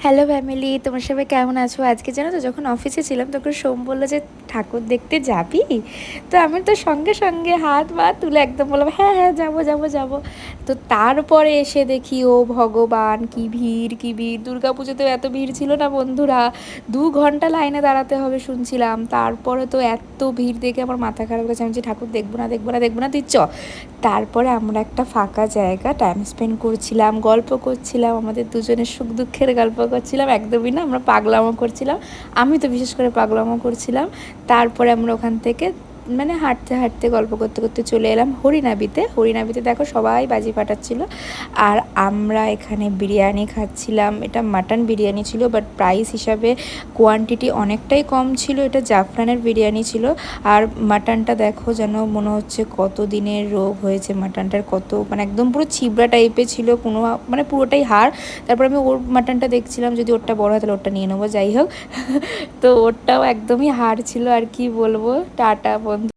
Hello family, তোমার সবাই কেমন আছো? আজকে জানো তো, যখন অফিসে ছিলাম তখন সোম বললো যে ঠাকুর দেখতে যাবি। তো আমি তো সঙ্গে সঙ্গে হাত পা তুলে একদম বললাম হ্যাঁ হ্যাঁ যাবো যাবো যাবো। তো তারপরে এসে দেখি ও ভগবান, কি ভিড় কি ভিড়! দুর্গা পুজোতেও এত ভিড় ছিল না বন্ধুরা, 2 ঘন্টা লাইনে দাঁড়াতে হবে শুনছিলাম। তারপরে তো এত ভিড় দেখে আমার মাথা খারাপ হয়েছে, আমি যে ঠাকুর দেখবো না দেখবো না দেখবো না, তুই চ। তারপরে আমরা একটা ফাঁকা জায়গা টাইম স্পেন্ড করছিলাম, গল্প করছিলাম, আমাদের দুজনের সুখ দুঃখের গল্প করছিলাম, একদমই না আমরা পাগলামো করছিলাম। আমি তো বিশেষ করে পাগলামো করছিলাম। তারপরে আমরা ওখান থেকে মানে হাঁটতে হাঁটতে গল্প করতে করতে চলে এলাম হরিনাবিতে। হরিনাবিতে দেখো সবাই বাজি ফাটাচ্ছিল, আর আমরা এখানে বিরিয়ানি খাচ্ছিলাম। এটা মাটন বিরিয়ানি ছিল, বাট প্রাইস হিসাবে কোয়ান্টিটি অনেকটাই কম ছিল। এটা জাফরানের বিরিয়ানি ছিল। আর মাটনটা দেখো যেন মনে হচ্ছে কত দিনের রোগ হয়েছে মাটনটার, কত মানে একদম পুরো ছিবড়া টাইপের ছিল, কোনো মানে পুরোটাই হাড়। তারপর আমি ওর মাটনটা দেখছিলাম, যদি ওরটা বড় হয় তাহলে ওরটা নিয়ে নেবো, যাই হোক। তো ওরটাও একদমই হাড় ছিল। আর কি বলবো, টাটা।